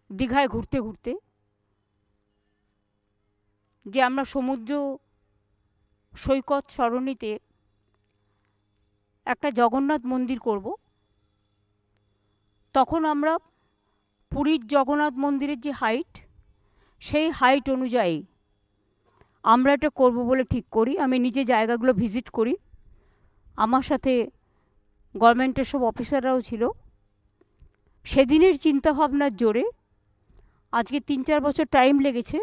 দীঘায় ঘুরতে ঘুরতে যে আমরা সমুদ্র সৈকত সরণিতে একটা জগন্নাথ মন্দির করব, তখন আমরা পুরীর জগন্নাথ মন্দিরের যে হাইট, সেই হাইট অনুযায়ী আমরা এটা করব বলে ঠিক করি। আমি নিজে জায়গাগুলো ভিজিট করি, আমার সাথে গভর্নমেন্টের সব অফিসাররাও ছিল। সেদিনের চিন্তাভাবনার জোরে আজকে 3-4 বছর টাইম লেগেছে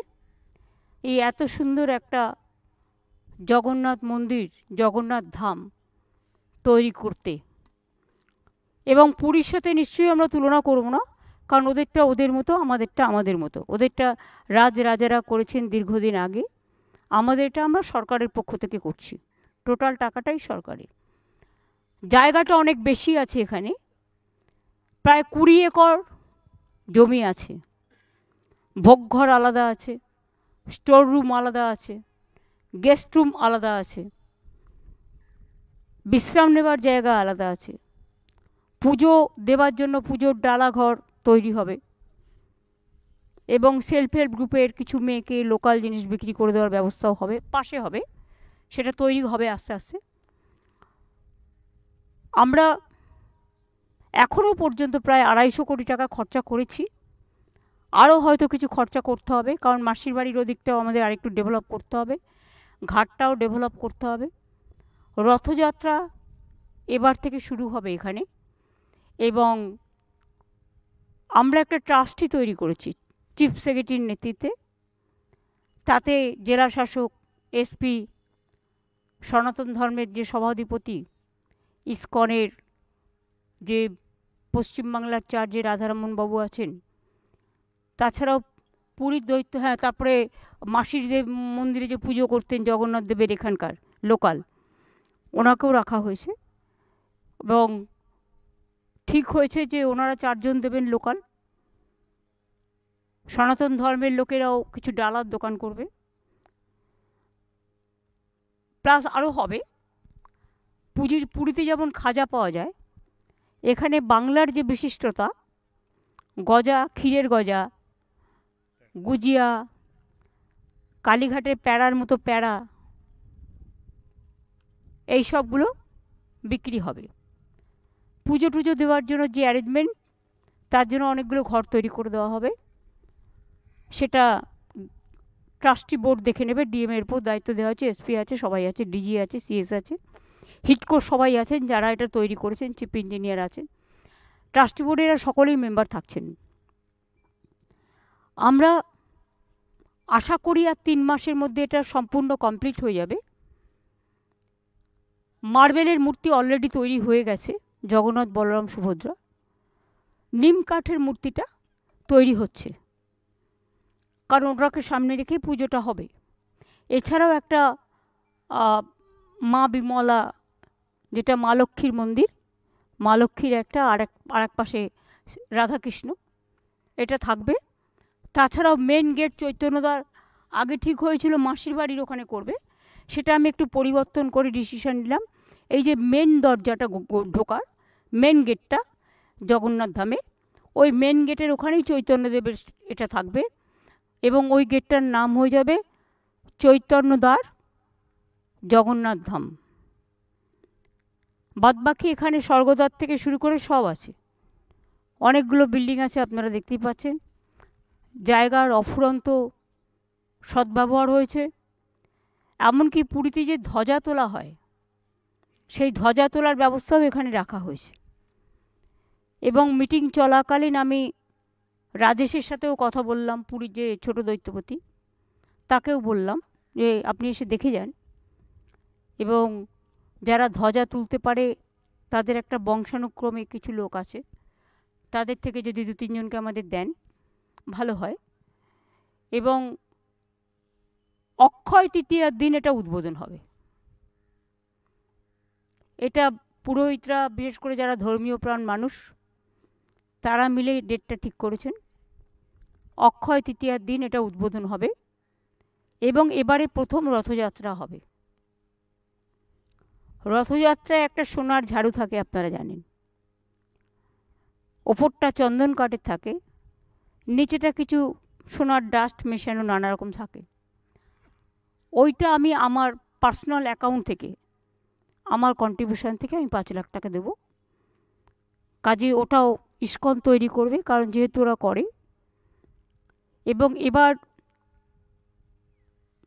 এই এত সুন্দর একটা জগন্নাথ মন্দির, জগন্নাথ ধাম তৈরি করতে। এবং পুরীর সাথে নিশ্চয়ই আমরা তুলনা করব না, কারণ ওদেরটা ওদের মতো, আমাদেরটা আমাদের মতো। ওদেরটা রাজারা করেছেন দীর্ঘদিন আগে, আমাদেরটা আমরা সরকারের পক্ষ থেকে করছি, টোটাল টাকাটাই সরকারের। জায়গাটা অনেক বেশি আছে, এখানে প্রায় 20 একর জমি আছে, ভোগঘর আলাদা আছে, স্টোর রুম আলাদা আছে, গেস্ট রুম আলাদা আছে, বিশ্রাম নেবার জায়গা আলাদা আছে, পুজো দেবার জন্য পুজোর ডালাঘর তৈরি হবে, এবং সেলফ হেল্প গ্রুপের কিছু মেয়েকে লোকাল জিনিস বিক্রি করে দেওয়ার ব্যবস্থাও হবে, পাশে হবে, সেটা তৈরি হবে আস্তে আস্তে। আমরা এখনও পর্যন্ত প্রায় 250 কোটি টাকা খরচা করেছি, আরও হয়তো কিছু খরচা করতে হবে, কারণ মাসির বাড়ির ওদিকটাও আমাদের আরেকটু ডেভেলপ করতে হবে, ঘাটটাও ডেভেলপ করতে হবে। রথযাত্রা এবার থেকে শুরু হবে এখানে, এবং আমরা একটা ট্রাস্টি তৈরি করেছি চিফ সেক্রেটারির নেতৃত্বে। তাতে জেলা শাসক, এসপি, সনাতন ধর্মের যে সভাধিপতি, ইসকনের যে পশ্চিমবাংলার চার্জে রাধারমণ বাবু আছেন, তাছাড়াও পুরীর দৈত্য, হ্যাঁ, তারপরে মাসির দেব মন্দিরে যে পুজো করতেন জগন্নাথ দেবের এখানকার লোকাল, ওনাকেও রাখা হয়েছে। এবং ঠিক হয়েছে যে ওনারা 4 জন দেবেন লোকাল, সনাতন ধর্মের লোকেরাও কিছু ডালার দোকান করবে, প্লাস আরও হবে। পুরীতে যেমন খাজা পাওয়া যায়, এখানে বাংলার যে বিশিষ্টতা, গজা, ক্ষীরের গজা, গুজিয়া, কালীঘাটের প্যাড়ার মতো প্যাড়া, এই সবগুলো বিক্রি হবে। পুজো টুজো দেওয়ার জন্য যে অ্যারেঞ্জমেন্ট, তার জন্য অনেকগুলো ঘর তৈরি করে দেওয়া হবে, সেটা ট্রাস্টি বোর্ড দেখে নেবে। ডিএমের উপর দায়িত্ব দেওয়া আছে, এসপি আছে, সবাই আছে, ডিজি আছে, সিএস আছে, হিটকো সবাই আছেন যারা এটা তৈরি করেছেন, চিফ ইঞ্জিনিয়ার আছেন, ট্রাস্টি বোর্ডের এরা সকলেই মেম্বার থাকছেন। আমরা আশা করি আর 3 মাসের মধ্যে এটা সম্পূর্ণ কমপ্লিট হয়ে যাবে। মার্বেলের মূর্তি অলরেডি তৈরি হয়ে গেছে, জগন্নাথ, বলরাম, সুভদ্রা। নিম কাঠের মূর্তিটা তৈরি হচ্ছে, কারণ ওটাকে সামনে রেখে পুজোটা হবে। এছাড়াও একটা মা বিমলা, যেটা মা লক্ষ্মীর মন্দির, মা লক্ষ্মীর একটা আরেক পাশে রাধাকৃষ্ণ, এটা থাকবে। তাছাড়াও মেন গেট চৈতন্যদার আগে ঠিক হয়েছিল মাসির বাড়ির ওখানে করবে, সেটা আমি একটু পরিবর্তন করে ডিসিশন নিলাম। এই যে মেন দরজাটা ঢোকার মেন গেটটা জগন্নাথ ধামে, ওই মেন গেটের ওখানেই চৈতন্যদেবের এটা থাকবে, এবং ওই গেটটার নাম হয়ে যাবে চৈতন্যদ্বার জগন্নাথ ধাম। বাদবাকি এখানে স্বর্গদ্বার থেকে শুরু করে সব আছে, অনেকগুলো বিল্ডিং আছে, আপনারা দেখতেই পাচ্ছেন। জায়গার অফুরন্ত সদ্ব্যবহার হয়েছে। এমনকি পুরীতে যে ধ্বজা তোলা হয়, সেই ধ্বজা তোলার ব্যবস্থাও এখানে রাখা হয়েছে। এবং মিটিং চলাকালীন আমি রাজেশের সাথেও কথা বললাম, পুরীর যে ছোট দৈত্যপতি, তাকেও বললাম যে আপনি এসে দেখে যান, এবং যারা ধ্বজা তুলতে পারে তাদের একটা বংশানুক্রমে কিছু লোক আছে, তাদের থেকে যদি 2-3 জনকে আমাদের দেন ভালো হয়। এবং অক্ষয় তৃতীয়ার দিন এটা উদ্বোধন হবে। এটা পুরোহিতরা, বিশেষ করে যারা ধর্মীয় প্রাণ মানুষ, তারা মিলে ডেটটা ঠিক করেছেন। অক্ষয় তৃতীয়ার দিন এটা উদ্বোধন হবে, এবং এবারে প্রথম রথযাত্রা হবে। রথযাত্রায় একটা সোনার ঝাড়ু থাকে, আপনারা জানেন, ওপরটা চন্দন কাঠের থাকে, নিচেটা কিছু সোনার ডাস্ট মেশানো নানা রকম থাকে। ওইটা আমি আমার পার্সোনাল অ্যাকাউন্ট থেকে, আমার কন্ট্রিবিউশন থেকে আমি 5 লাখ টাকা দেবো। কাজে ওটাও ইস্কন তৈরি করবে, কারণ যেহেতু ওরা করে। এবং এবার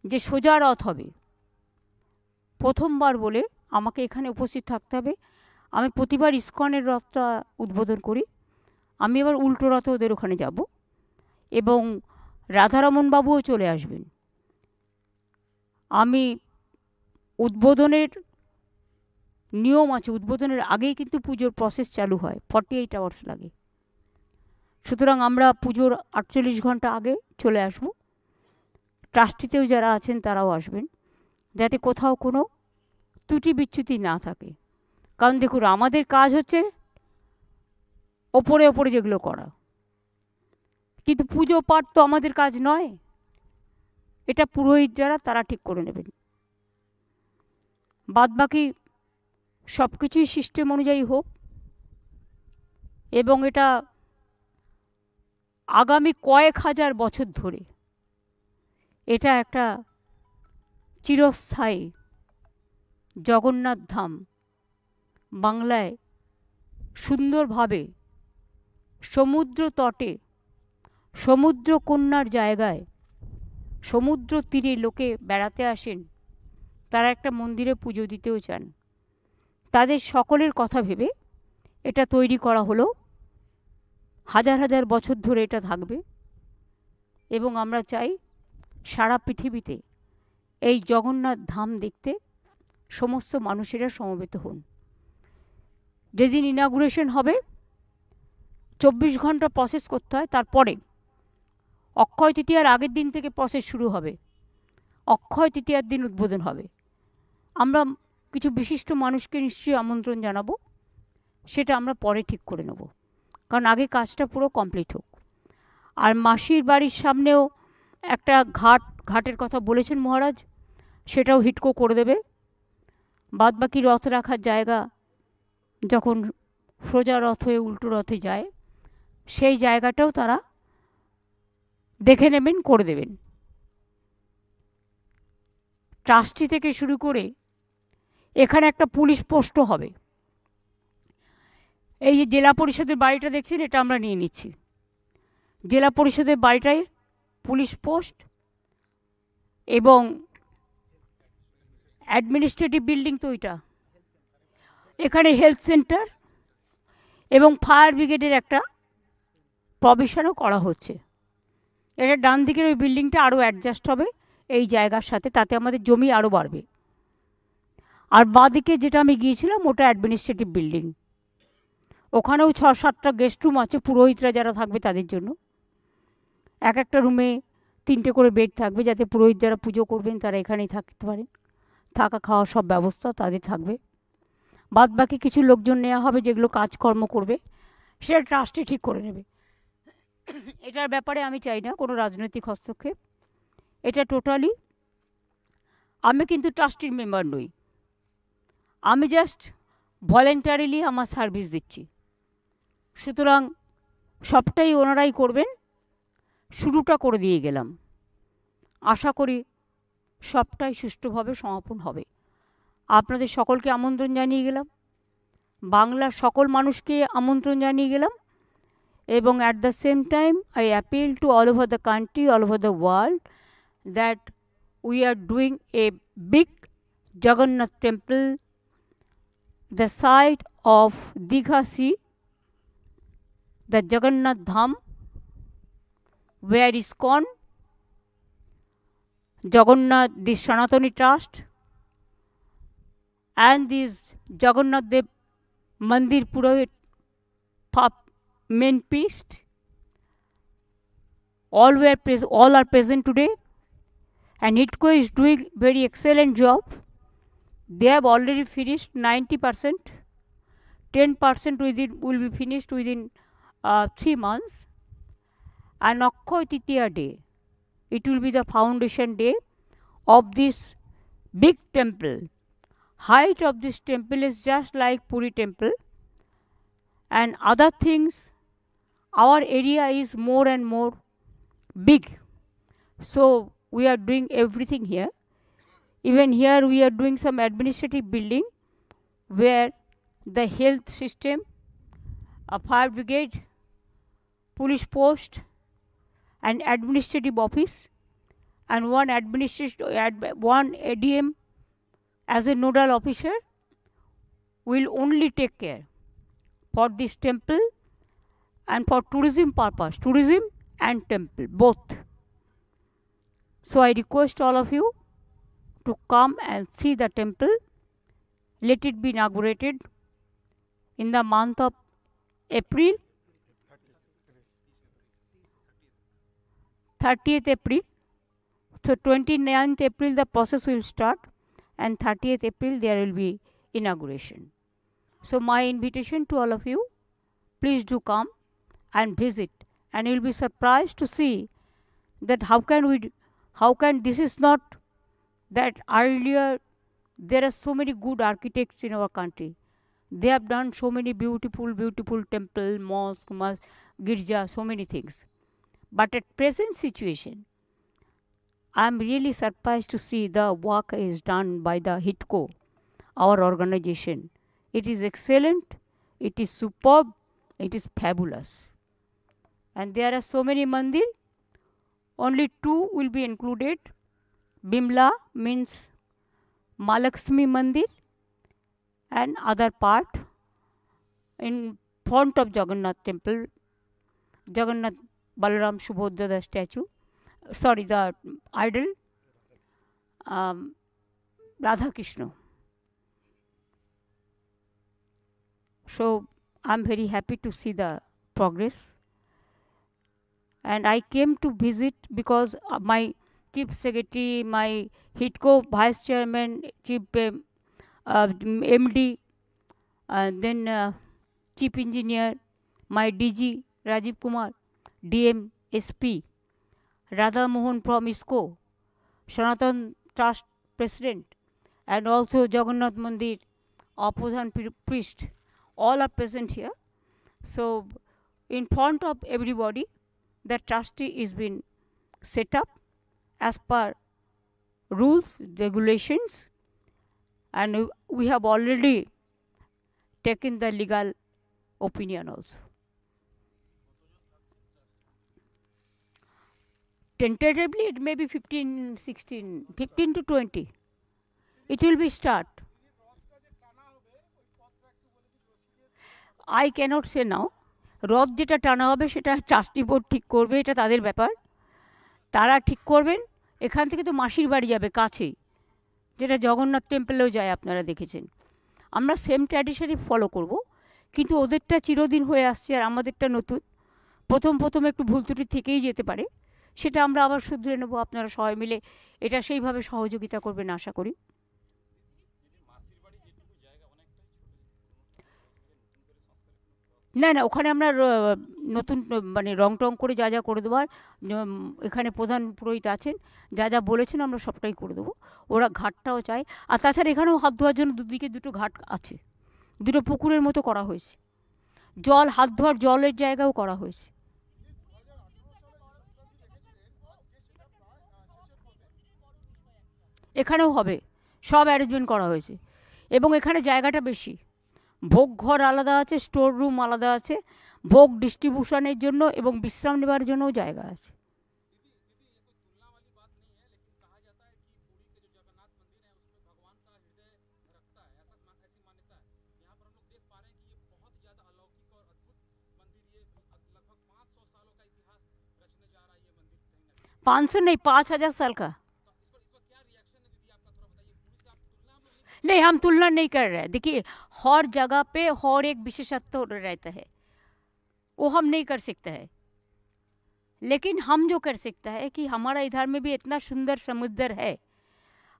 যে সোজা রথ হবে, প্রথমবার বলে আমাকে এখানে উপস্থিত থাকতে হবে। আমি প্রতিবার ইস্কনের রথটা উদ্বোধন করি, আমি এবার উল্টো রথে ওদের ওখানে যাব, এবং রাধারমণ বাবুও চলে আসবেন। আমি উদ্বোধনের নিয়ম আছে, উদ্বোধনের আগেই কিন্তু পুজোর প্রসেস চালু হয়, 48 আওয়ার্স লাগে। সুতরাং আমরা পুজোর 48 ঘন্টা আগে চলে আসব। ট্রাস্টিতেও যারা আছেন তারাও আসবেন, যাতে কোথাও কোনো ত্রুটি বিচ্যুতি না থাকে। কারণ দেখুন, আমাদের কাজ হচ্ছে ওপরে ওপরে যেগুলো করা, কিন্তু পুজো পাঠ তো আমাদের কাজ নয়। এটা পুরোহিত যারা তারা ঠিক করে নেবেন। বাদবাকি সব কিছুই সিস্টেম অনুযায়ী হোক, এবং এটা আগামী কয়েক হাজার বছর ধরে এটা একটা চিরস্থায়ী জগন্নাথ ধাম বাংলায় সুন্দরভাবে সমুদ্র তটে, সমুদ্র কন্যার জায়গায়, সমুদ্র তীরে লোকে বেড়াতে আসেন, তারা একটা মন্দিরে পুজো দিতেও চান। তাদের সকলের কথা ভেবে এটা তৈরি করা হলো। হাজার হাজার বছর ধরে এটা থাকবে, এবং আমরা চাই সারা পৃথিবীতে এই জগন্নাথ ধাম দেখতে সমস্ত মানুষেরা সমবেত হন। যেদিন ইনাগুরেশন হবে 24 ঘন্টা প্রসেস করতে হয়, তারপরে অক্ষয় তৃতীয়ার আগের দিন থেকে প্রসেস শুরু হবে, অক্ষয় তৃতীয়ার দিন উদ্বোধন হবে। আমরা কিছু বিশিষ্ট মানুষকে নিশ্চয়ই আমন্ত্রণ জানাবো, সেটা আমরা পরে ঠিক করে নেব, কারণ আগে কাজটা পুরো কমপ্লিট হোক। আর মাসির বাড়ির সামনেও একটা ঘাটের কথা বলেছেন মহারাজ, সেটাও হিটকো করে দেবে। বাদবাকি রথ রাখার জায়গা যখন সোজা রথ হয়ে উল্টো রথে যায়, সেই জায়গাটাও তারা দেখে নেবেন, করে দেবেন। ট্রাস্টি থেকে শুরু করে এখানে একটা পুলিশ পোস্টও হবে। এই যে জেলা পরিষদের বাড়িটা দেখছেন, এটা আমরা নিয়ে নিচ্ছি। জেলা পরিষদের বাড়িটায় পুলিশ পোস্ট এবং অ্যাডমিনিস্ট্রেটিভ বিল্ডিং তো ওইটা, এখানে হেলথ সেন্টার এবং ফায়ার ব্রিগেডের একটা প্রভিশনও করা হচ্ছে। এটা ডান দিকের ওই বিল্ডিংটা আরও অ্যাডজাস্ট হবে এই জায়গার সাথে, তাতে আমাদের জমি আরও বাড়বে। আর বাঁদিকে যেটা আমি গিয়েছিলাম ওটা অ্যাডমিনিস্ট্রেটিভ বিল্ডিং, ওখানেও 6-7টা গেস্ট রুম আছে পুরোহিতরা যারা থাকবে তাদের জন্য। এক একটা রুমে 3টে করে বেড থাকবে, যাতে পুরোহিত যারা পুজো করবেন তারা এখানেই থাকতে পারেন, থাকা খাওয়া সব ব্যবস্থা তাদের থাকবে। বাদ বাকি কিছু লোকজন নেওয়া হবে যেগুলো কাজকর্ম করবে, সেটা ট্রাস্টে ঠিক করে নেবে। এটার ব্যাপারে আমি চাই না কোনো রাজনৈতিক হস্তক্ষেপ। এটা টোটালি, আমি কিন্তু ট্রাস্টির মেম্বার নই, আমি জাস্ট ভলেন্টারিলি আমার সার্ভিস দিচ্ছি। সুতরাং সবটাই ওনারাই করবেন, শুরুটা করে দিয়ে গেলাম। আশা করি সবটাই সুষ্ঠুভাবে সমাপন হবে। আপনাদের সকলকে আমন্ত্রণ জানিয়ে গেলাম, বাংলার সকল মানুষকে আমন্ত্রণ জানিয়ে গেলাম, এবং at the same time I appeal to all over the country, all over the world, that we are doing a big Jagannath temple, the site of Digha Sea, the Jagannath Dham, where ISKCON, Jagannath, the Sanatani Trust, and this Jagannath Dev Mandir Purohit main priest, all are present today, and HITCO is doing very excellent job. They have already finished 90%, 10% will be finished within 3 months, and Akshaya Tritiya day, it will be the foundation day of this big temple. Height of this temple is just like Puri temple, and other things our area is more and more big. So we are doing everything here. Even here we are doing some administrative building where the health system, a fire brigade, police post, an administrative office, and one ADM as a nodal officer will only take care for this temple and for tourism purpose, tourism and temple both. So I request all of you to come and see the temple. Let it be inaugurated in the month of April, 30th April. So 29th April the process will start, and 30th April there will be inauguration. So my invitation to all of you, please do come and visit, and you will be surprised to see that how can this is not that earlier there are so many good architects in our country. They have done so many beautiful temple, mosque, girja, so many things. But at present situation, I am really surprised to see the work is done by the HITCO, our organization. It is excellent, it is superb, it is fabulous. And there are so many mandir, only 2 will be included. Bimla means Malakshmi Mandir, and other part in front of Jagannath temple, Jagannath Balaram Subhadra the statue, sorry, the idol, Radha Krishna. So I am very happy to see the progress, and I came to visit because my Chief Secretary, my HITCO Vice Chairman, Chief MD, then Chief Engineer, my DG Rajiv Kumar, DM SP, Radha Mohan from ISKCO, Sanatan Trust President, and also Jagannath Mandir Opposition priest, all are present here. So in front of everybody, the trustee is been set up as per rules, regulations, and we have already taken the legal opinion also. Tentatively it may be 15, 16, 15 to 20. It will be start. I cannot say now. রথ যেটা টানা হবে সেটা trustee board ঠিক করবে, এটা তাদের ব্যাপার, তারা ঠিক করবেন। এখান থেকে তো মাসির বাড়ি যাবে কাছেই, যেটা জগন্নাথ টেম্পলেও যায়, আপনারা দেখেছেন। আমরা সেম ট্র্যাডিশনই ফলো করব, কিন্তু ওদেরটা চিরদিন হয়ে আসছে আর আমাদেরটা নতুন। প্রথম একটু ভুল ত্রুটি থেকেই যেতে পারে, সেটা আমরা আবার শুধরে নেব। আপনারা সবাই মিলে এটা সেইভাবে সহযোগিতা করবেন আশা করি। না ওখানে আমরা নতুন মানে রং টং করে যা যা করে দেওয়ার, এখানে প্রধান পুরোহিত আছেন, যা বলেছেন আমরা সবটাই করে দেবো। ওরা ঘাটটাও চায়, আর তাছাড়া এখানেও হাত ধোয়ার জন্য দুদিকে 2টো ঘাট আছে, 2টো পুকুরের মতো করা হয়েছে, হাত ধোয়ার জলের জায়গাও করা হয়েছে। এখানেও হবে, সব অ্যারেঞ্জমেন্ট করা হয়েছে, এবং এখানে জায়গাটা বেশি। ভোগ ঘর আলাদা আছে, স্টোর রুম আলাদা আছে, ভোগ ডিস্ট্রিবিউশনের জন্য এবং বিশ্রাম নেওয়ার জন্যও জায়গা আছে। $500 नहीं, 5000 साल का। नहीं, हम तुलना नहीं कर रहे हैं। देखिए, हर जगह पे हर एक विशेषत्व रहता है, वो हम नहीं कर सकते हैं। लेकिन हम जो कर सकता है कि हमारा इधर में भी इतना सुंदर समुद्र है,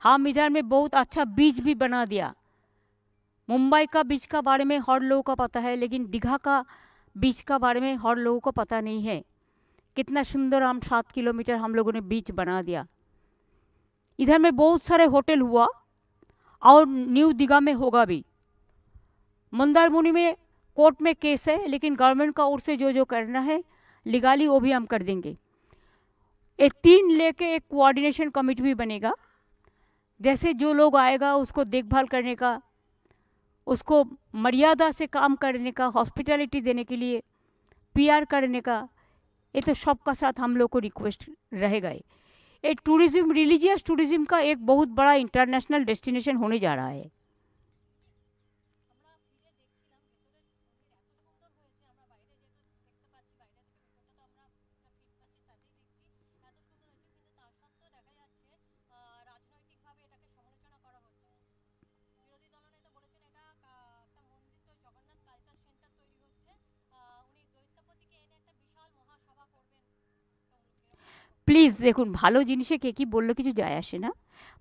हम इधर में बहुत अच्छा बीच भी बना दिया। मुंबई का बीच का बारे में हर लोगों को पता है, लेकिन दीघा का बीच का बारे में हर लोगों को पता नहीं है। कितना सुंदर हम 7 किलोमीटर हम लोगों ने बीच बना दिया। इधर में बहुत सारे होटल हुआ, और न्यू दीघा में होगा भी। मंदारमुनि में कोर्ट में केस है, लेकिन गवर्नमेंट का ओर से जो जो करना है लीगली वो भी हम कर देंगे। एक 3 लेके एक कोऑर्डिनेशन कमेटी भी बनेगा, जैसे जो लोग आएगा उसको देखभाल करने का, उसको मर्यादा से काम करने का, हॉस्पिटैलिटी देने के लिए, पीआर करने का, ये तो सबका साथ हम लोग को रिक्वेस्ट रहेगा। ये टूरिज्म, रिलीजियस टूरिज्म का एक बहुत बड़ा इंटरनेशनल डेस्टिनेशन होने जा रहा है। প্লিজ দেখুন, ভালো জিনিসে কে কী বললো কিছু যায় আসে না,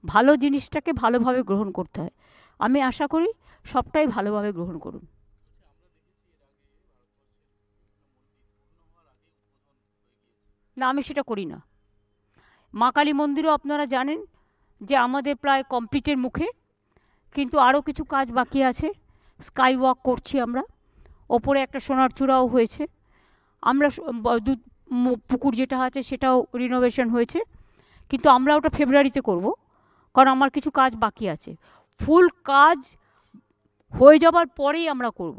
ভালো জিনিসটাকে ভালোভাবে গ্রহণ করতে হয়। আমি আশা করি সবটাই ভালোভাবে গ্রহণ করুন। না, আমি সেটা করি না। মা কালী মন্দিরও আপনারা জানেন যে আমাদের প্রায় কমপ্লিটের মুখে, কিন্তু আরও কিছু কাজ বাকি আছে। স্কাই ওয়াক করছি আমরা, ওপরে একটা সোনার চূড়াও হয়েছে, আমরা পুকুর যেটা আছে সেটাও রিনোভেশন হয়েছে, কিন্তু আমরা ওটা ফেব্রুয়ারিতে করব, কারণ আমার কিছু কাজ বাকি আছে। ফুল কাজ হয়ে যাবার পরেই আমরা করব,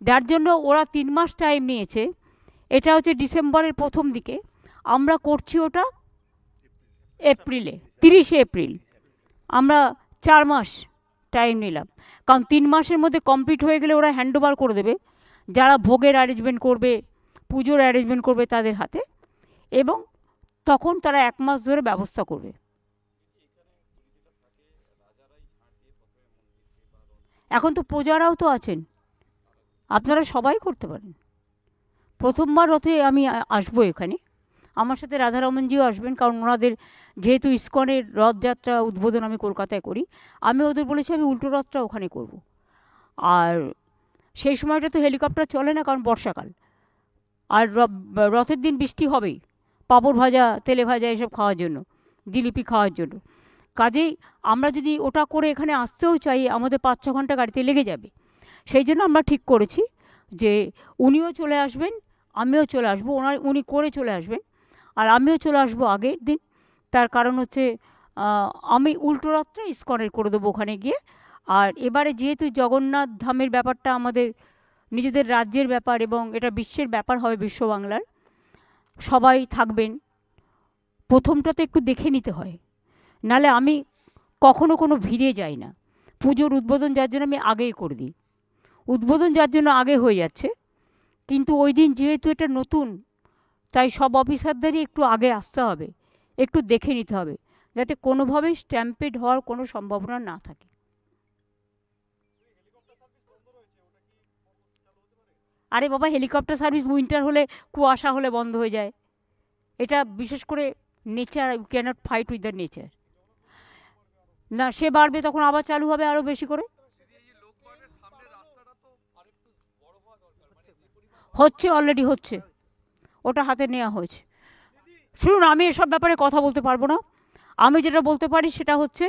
যার জন্য ওরা 3 মাস টাইম নিয়েছে। এটা হচ্ছে ডিসেম্বরের প্রথম দিকে, আমরা করছি ওটা এপ্রিলে, 30শে এপ্রিল। আমরা 4 মাস টাইম নিলাম, কারণ 3 মাসের মধ্যে কমপ্লিট হয়ে গেলে ওরা হ্যান্ড ওভার করে দেবে, যারা ভোগের অ্যারেঞ্জমেন্ট করবে, পুজোর অ্যারেঞ্জমেন্ট করবে তাদের হাতে, এবং তখন তারা 1 মাস ধরে ব্যবস্থা করবে। এখন তো প্রজারাও তো আছেন, আপনারা সবাই করতে পারেন। প্রথমবার রথে আমি আসবো এখানে, আমার সাথে রাধারমনজিও আসবেন, কারণ ওনাদের যেহেতু ইস্কনের রথযাত্রা উদ্বোধন আমি কলকাতায় করি, আমি ওদের বলেছি আমি উল্টো রথটা ওখানে করব। আর সেই সময়টা তো হেলিকপ্টার চলে না, কারণ বর্ষাকাল, আর রথের দিন বৃষ্টি হবেই, পাঁপড় ভাজা, তেলে ভাজা এসব খাওয়ার জন্য, জিলিপি খাওয়ার জন্য। কাজেই আমরা যদি ওটা করে এখানে আসতেও চাই, আমাদের 5-6 ঘন্টা গাড়িতে লেগে যাবে। সেই জন্য আমরা ঠিক করেছি যে উনিও চলে আসবেন, আমিও চলে আসবো, উনি করে চলে আসবেন, আর আমিও চলে আসবো আগের দিন। তার কারণ হচ্ছে আমি উল্টো রথটা ইস্কনের করে দেবো ওখানে গিয়ে। আর এবারে যেহেতু জগন্নাথ ধামের ব্যাপারটা আমাদের নিজেদের রাজ্যের ব্যাপার এবং এটা বিশ্বের ব্যাপার হবে, বিশ্ব বাংলার, সবাই থাকবেন, প্রথমটা তো একটু দেখে নিতে হয়, নালে আমি কখনো কোনো ভিড়ে যাই না। পুজোর উদ্বোধন যার জন্য আমি আগেই করে দিই, উদ্বোধন যার জন্য আগে হয়ে যাচ্ছে, কিন্তু ওই দিন যেহেতু এটা নতুন, তাই সব অফিসারদেরই একটু আগে আসতে হবে, একটু দেখে নিতে হবে, যাতে কোনোভাবেই স্ট্যাম্পেড হওয়ার কোনো সম্ভাবনা না থাকে। আরে বাবা, হেলিকপ্টার সার্ভিস উইন্টার হলে, কুয়াশা হলে বন্ধ হয়ে যায়। এটা বিশেষ করে nature, you cannot fight with the nature. না, সে বাড়বে, তখন আবার চালু হবে আরও বেশি করে। হচ্ছে, অলরেডি হচ্ছে, ওটা হাতে নেওয়া হয়েছে। শুনুন, আমি এসব ব্যাপারে কথা বলতে পারবো না। আমি যেটা বলতে পারি সেটা হচ্ছে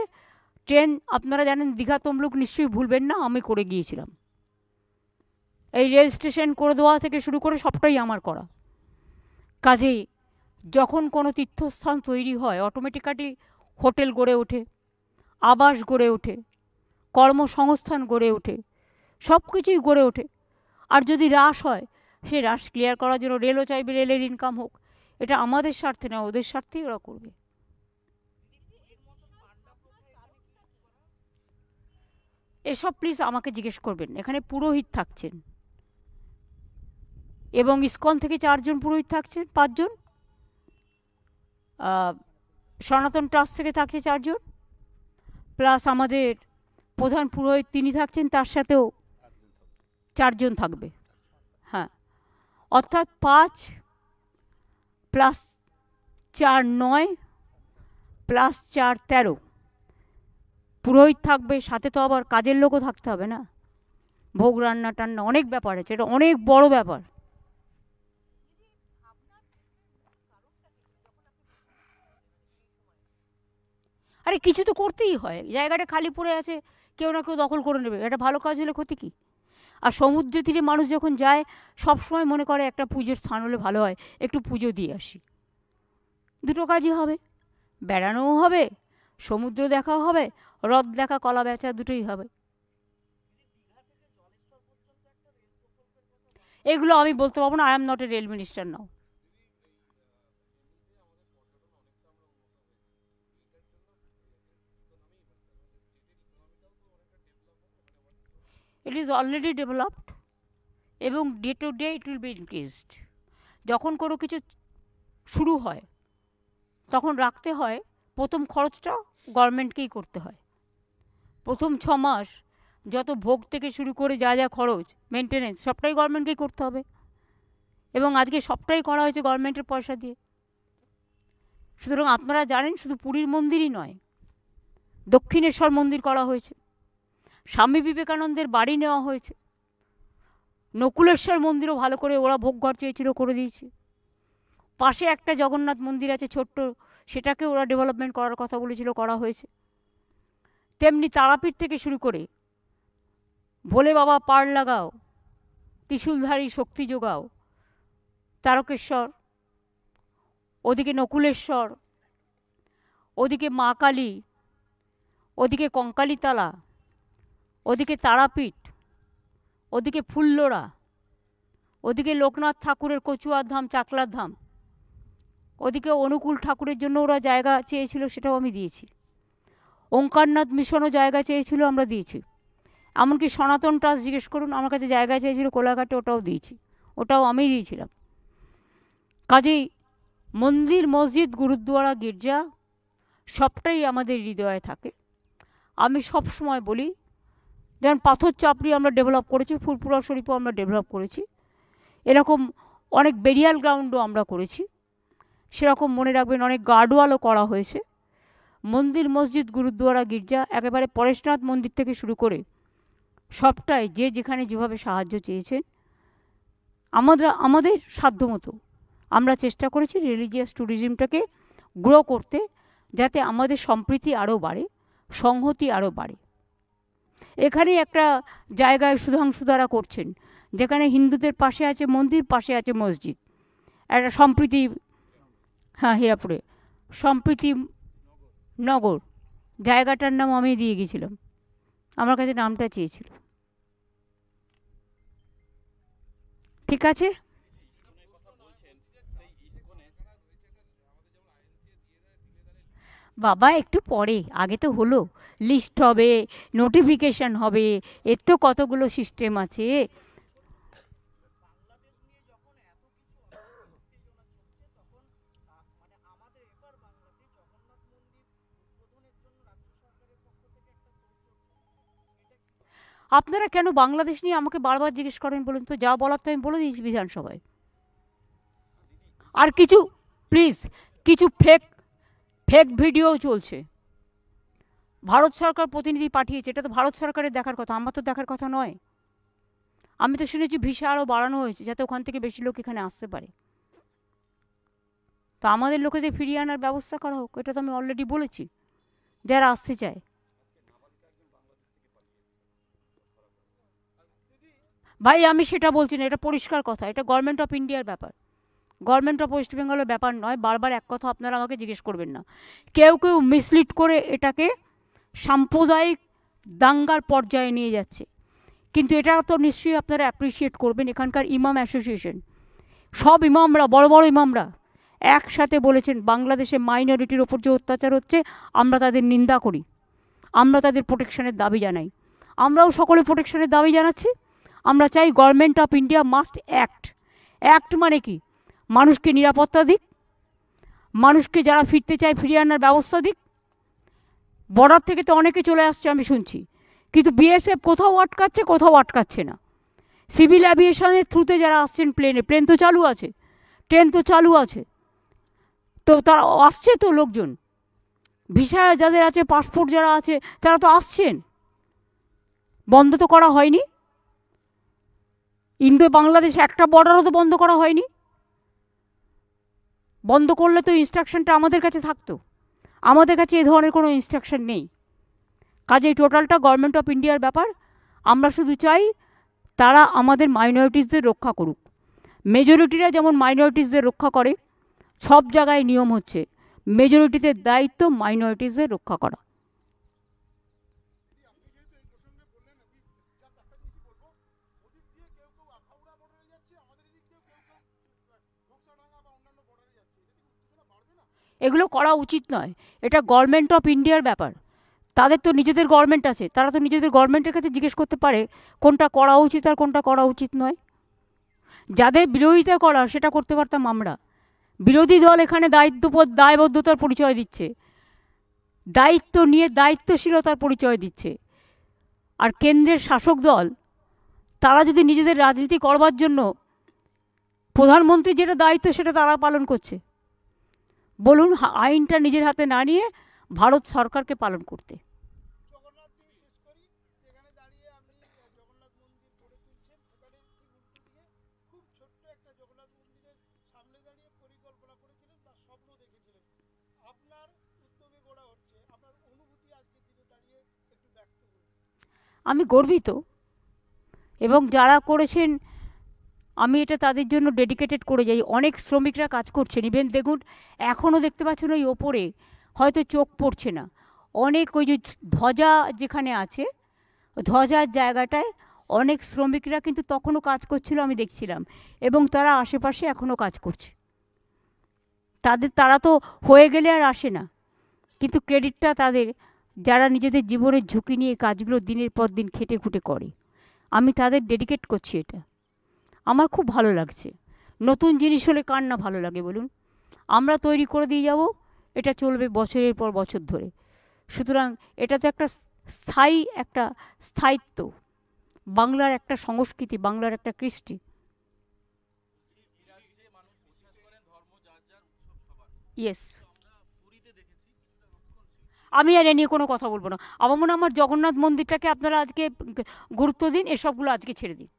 ট্রেন, আপনারা জানেন দীঘা তমলুক নিশ্চয়ই ভুলবেন না, আমি করে গিয়েছিলাম। এই রেল স্টেশন করে দেওয়া থেকে শুরু করে সবটাই আমার করা। কাজেই যখন কোনো তীর্থস্থান তৈরি হয়, অটোমেটিক্যালি হোটেল গড়ে ওঠে, আবাস গড়ে ওঠে, কর্মসংস্থান গড়ে ওঠে, সব কিছুই গড়ে ওঠে। আর যদি হ্রাস হয়, সে হ্রাস ক্লিয়ার করার জন্য রেলও চাইবে, রেলের ইনকাম হোক। এটা আমাদের স্বার্থে না, ওদের স্বার্থেই ওরা করবে। এসব প্লিজ আমাকে জিজ্ঞেস করবেন। এখানে পুরোহিত থাকছেন, এবং ইস্কন থেকে 4 জন পুরোহিত থাকছেন, 5 জন, সনাতন ট্রাস্ট থেকে থাকছে 4 জন, প্লাস আমাদের প্রধান পুরোহিত তিনি থাকছেন, তার সাথেও 4 জন থাকবে। হ্যাঁ, অর্থাৎ 5 + 4 9 + 4 13 পুরোহিত থাকবে। সাথে তো আবার কাজের লোকও থাকতে হবে না, ভোগ রান্না টান্না অনেক ব্যাপার আছে, এটা অনেক বড় ব্যাপার। আরে কিছু তো করতেই হয়, জায়গাটা খালি পড়ে আছে, কেউ না কেউ দখল করে নেবে, এটা ভালো কাজ হলে ক্ষতি কী? আর সমুদ্র তীরে মানুষ যখন যায় সব সময় মনে করে একটা পুজোর স্থান হলে ভালো হয়, একটু পুজো দিয়ে আসি। দুটো কাজই হবে, বেড়ানোও হবে, সমুদ্র দেখাও হবে, হ্রদ দেখা, কলা বেচা, দুটোই হবে। এগুলো আমি বলতে পারবো না, I am not a rail minister now. It is already developed এবং day to day it will be increased. যখন কোনো কিছু শুরু হয় তখন রাখতে হয়, প্রথম খরচটা গভর্নমেন্টকেই করতে হয়। প্রথম 6 মাস যত ভোগ থেকে শুরু করে যা যা খরচ, মেনটেনেন্স, সবটাই গভর্নমেন্টকেই করতে হবে, এবং আজকে সবটাই করা হয়েছে গভর্নমেন্টের পয়সা দিয়ে। সুতরাং আপনারা জানেন শুধু পুরীর মন্দিরই নয়, দক্ষিণেশ্বর মন্দির করা হয়েছে, স্বামী বিবেকানন্দের বাড়ি নেওয়া হয়েছে, নকুলেশ্বর মন্দিরও ভালো করে ওরা ভোগ ঘর চেয়েছিল, করে দিয়েছে। পাশে একটা জগন্নাথ মন্দির আছে ছোট্ট, সেটাকে ওরা ডেভেলপমেন্ট করার কথা বলেছিল, করা হয়েছে। তেমনি তারাপীঠ থেকে শুরু করে ভোলে বাবা পাড় লাগাও, ত্রিশূলধারী শক্তি যোগাও, তারকেশ্বর, ওদিকে নকুলেশ্বর, ওদিকে মা কালী, ওদিকে কঙ্কালীতলা, ওদিকে তারাপীঠ, ওদিকে ফুল্লরা, ওদিকে লোকনাথ ঠাকুরের কচুয়ার ধাম, চাকলার ধাম, ওদিকে অনুকূল ঠাকুরের জন্য ওরা জায়গা চেয়েছিল, সেটাও আমি দিয়েছি। ওঙ্কারনাথ মিশনও জায়গা চেয়েছিল, আমরা দিয়েছি। এমনকি সনাতন ট্রাস্ট জিজ্ঞেস করুন, আমার কাছে জায়গা চেয়েছিল কোলাঘাটে, ওটাও দিয়েছি, ওটাও আমি দিয়েছিলাম। কাজেই মন্দির, মসজিদ, গুরুদ্বারা, গির্জা সবটাই আমাদের হৃদয়ে থাকে। আমি সব সময় বলি, যেমন পাথর চাপড়ি আমরা ডেভেলপ করেছি, ফুরপুরা শরীফও আমরা ডেভেলপ করেছি, এরকম অনেক বেরিয়াল গ্রাউন্ডও আমরা করেছি। সেরকম মনে রাখবেন অনেক গার্ডওয়ালও করা হয়েছে। মন্দির, মসজিদ, গুরুদ্বারা, গির্জা, একেবারে পরেশনাথ মন্দির থেকে শুরু করে সবটাই যে যেখানে যেভাবে সাহায্য চেয়েছেন, আমাদের সাধ্যমতো আমরা চেষ্টা করেছি রিলিজিয়াস ট্যুরিজমটাকে গ্রো করতে, যাতে আমাদের সম্প্রীতি আরও বাড়ে, সংহতি আরও বাড়ে। এখানে একটা জায়গায় সুধাংশু দ্বারা করছেন, যেখানে হিন্দুদের পাশে আছে মন্দির, পাশে আছে মসজিদ, একটা সম্প্রীতি, হ্যাঁ হীরাপুরে সম্প্রীতি নগর, জায়গাটার নাম আমি দিয়ে গেছিলাম, আমার কাছে নামটা চেয়েছিল। ঠিক আছে, বাবা একটু পরে, আগে তো হলো, লিস্ট হবে, নোটিফিকেশন হবে, এর তো কতগুলো সিস্টেম আছে। আপনারা কেন বাংলাদেশ নিয়ে আমাকে বারবার জিজ্ঞেস করেন বলুন তো? যা বলার তো আমি বলে দিয়েছি বিধানসভায়। আর কিছু প্লিজ, কিছু ফেক ফেক ভিডিও চলছে, ভারত সরকার প্রতিনিধি পাঠিয়েছে, এটা তো ভারত সরকারের দেখার কথা, আমার তো দেখার কথা নয়। আমি তো শুনেছি ভিসা আরও বাড়ানো হয়েছে যাতে ওখান থেকে বেশি লোক এখানে আসতে পারে। তো আমাদের লোকেদের ফিরিয়ে আনার ব্যবস্থা করা হোক, এটা তো আমি অলরেডি বলেছি, যারা আসতে চায়। ভাই আমি সেটা বলছি না, এটা পরিষ্কার কথা, এটা গভর্নমেন্ট অফ ইন্ডিয়ার ব্যাপার, গভর্নমেন্ট অফ ওয়েস্ট বেঙ্গলের ব্যাপার নয়। বারবার এক কথা আপনারা আমাকে জিজ্ঞেস করবেন না। কেউ কেউ মিসলিড করে এটাকে সাম্প্রদায়িক দাঙ্গার পর্যায়ে নিয়ে যাচ্ছে, কিন্তু এটা তো নিশ্চয়ই আপনারা অ্যাপ্রিসিয়েট করবেন। এখানকার ইমাম অ্যাসোসিয়েশন, সব ইমামরা, বড় বড় ইমামরা একসাথে বলেছেন বাংলাদেশে মাইনরিটির ওপর যে অত্যাচার হচ্ছে আমরা তাদের নিন্দা করি, আমরা তাদের প্রোটেকশনের দাবি জানাই। আমরাও সকলে প্রোটেকশনের দাবি জানাচ্ছি। আমরা চাই government of India must act. Act মানে কি? মানুষকে নিরাপত্তা দিক, মানুষকে যারা ফিরতে চায় ফিরিয়ে আনার ব্যবস্থা দিক। বর্ডার থেকে তো অনেকে চলে আসছে আমি শুনছি, কিন্তু বিএসএফ কোথাও আটকাচ্ছে, কোথাও আটকাচ্ছে না। সিভিল অ্যাভিয়েশনের থ্রুতে যারা আসছেন প্লেনে, প্লেন তো চালু আছে, ট্রেন তো চালু আছে, তো তারা আসছে তো লোকজন, ভিসা যাদের আছে, পাসপোর্ট যারা আছে তারা তো আসছেন, বন্ধ তো করা হয়নি। ইন্দো বাংলাদেশ একটা বর্ডারও তো বন্ধ করা হয়নি। বন্ধ করলে তো ইনস্ট্রাকশনটা আমাদের কাছে থাকতো, আমাদের কাছে এ ধরনের কোনো ইনস্ট্রাকশন নেই। কাজেই টোটালটা গভর্নমেন্ট অফ ইন্ডিয়ার ব্যাপার। আমরা শুধু চাই তারা আমাদের মাইনরিটিসদের রক্ষা করুক। মেজরিটিরা যেমন মাইনরিটিসদের রক্ষা করে, সব জায়গায় নিয়ম হচ্ছে মেজরিটিদের দায়িত্ব মাইনরিটিসদের রক্ষা করা। এগুলো করা উচিত নয়, এটা গভর্নমেন্ট অফ ইন্ডিয়ার ব্যাপার। তাদের তো নিজেদের গভর্নমেন্ট আছে, তারা তো নিজেদের গভর্নমেন্টের কাছে জিজ্ঞেস করতে পারে কোনটা করা উচিত আর কোনটা করা উচিত নয়। যাদের বিরোধিতা করা সেটা করতে পারতাম আমরা। বিরোধী দল এখানে দায়বদ্ধতার পরিচয় দিচ্ছে, দায়িত্ব নিয়ে দায়িত্বশীলতার পরিচয় দিচ্ছে। আর কেন্দ্রের শাসক দল তারা যদি নিজেদের রাজনীতি করবার জন্য, প্রধানমন্ত্রী যেটা দায়িত্ব সেটা তারা পালন করছে, বলুন আইনটা নিজের হাতে না নিয়ে ভারত সরকারকে পালন করতে। আমি গর্বিত, এবং যারা করেছেন আমি এটা তাদের জন্য ডেডিকেটেড করে যাই। অনেক শ্রমিকরা কাজ করছেন, ইভেন দেখুন এখনও দেখতে পাচ্ছেন ওই ওপরে, হয়তো চোখ পড়ছে না, অনেক ওই যে ধ্বজা যেখানে আছে ধ্বজার জায়গাটায় অনেক শ্রমিকরা কিন্তু তখনও কাজ করছিল, আমি দেখছিলাম, এবং তারা আশেপাশে এখনও কাজ করছে। তারা তো হয়ে গেলে আর আসে না, কিন্তু ক্রেডিটটা তাদের, যারা নিজেদের জীবনের ঝুঁকি নিয়ে কাজগুলো দিনের পর দিন খেটে খুঁটে করে। আমি তাদের ডেডিকেট করছি, এটা আমার খুব ভালো লাগছে। নতুন জিনিস হলে কার না ভালো লাগে বলুন? আমরা তৈরি করে দিয়ে যাব, এটা চলবে বছরের পর বছর ধরে। সুতরাং এটা তো একটা স্থায়ী একটা স্থায়িত্ব, বাংলার একটা সংস্কৃতি, বাংলার একটা কৃষ্টি। ইয়েস, আমি আর এ নিয়ে কোনো কথা বলবো না। আমার মনে হয় আমার জগন্নাথ মন্দিরটাকে আপনারা আজকে গুরুত্ব দিন, এসবগুলো আজকে ছেড়ে দিন।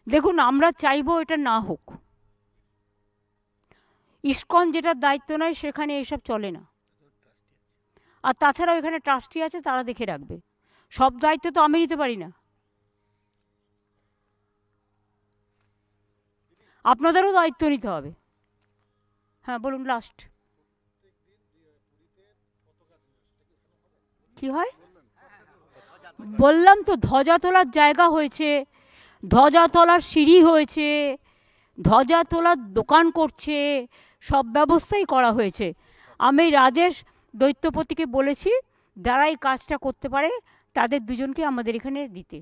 দেখুন, আমরা চাইবো এটা না হোক। ইসকন যেটার দায়িত্ব নয় সেখানে এসব চলে না। আর তাছাড়াও এখানে ট্রাস্টি আছে, তারা দেখে রাখবে। সব দায়িত্ব তো আমি নিতে পারি না, আপনাদেরও দায়িত্ব নিতে হবে। হ্যাঁ বলুন, লাস্ট কি হয়? বললাম তো ধ্বজা তোলার জায়গা হয়েছে, ধ্বজা তোলার সিঁড়ি হয়েছে, ধ্বজা তোলার দোকান করছে, সব ব্যবস্থাই করা হয়েছে। আমি রাজেশ দৈত্যপতিকে বলেছি যারা এই কাজটা করতে পারে তাদের দুজনকে আমাদের এখানে দিতে।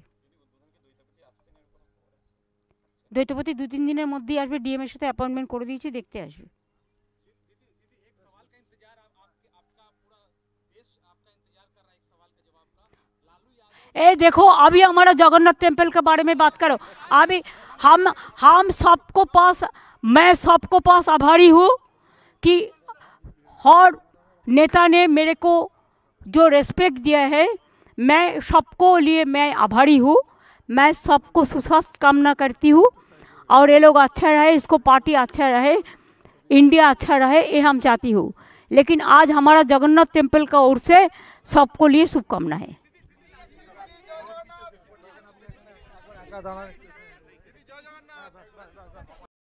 দৈত্যপতি 2-3 দিনের মধ্যেই আসবে, ডিএম এর সাথে অ্যাপয়েন্টমেন্ট করে দিয়েছি, দেখতে আসবে। ए देखो, अभी हमारा जगन्नाथ टेम्पल के बारे में बात करो। अभी हम सबको पास, मैं सबको पास आभारी हूँ कि हर नेता ने मेरे को जो रेस्पेक्ट दिया है, मैं सबको लिए मैं आभारी हूँ। मैं सबको सुस्वास्थ्य कामना करती हूँ, और ये लोग अच्छा रहे, इसको पार्टी अच्छा रहे, इंडिया अच्छा रहे, ये हम चाहती हूँ। लेकिन आज हमारा जगन्नाथ टेम्पल का ओर से सबको लिए शुभकामना है।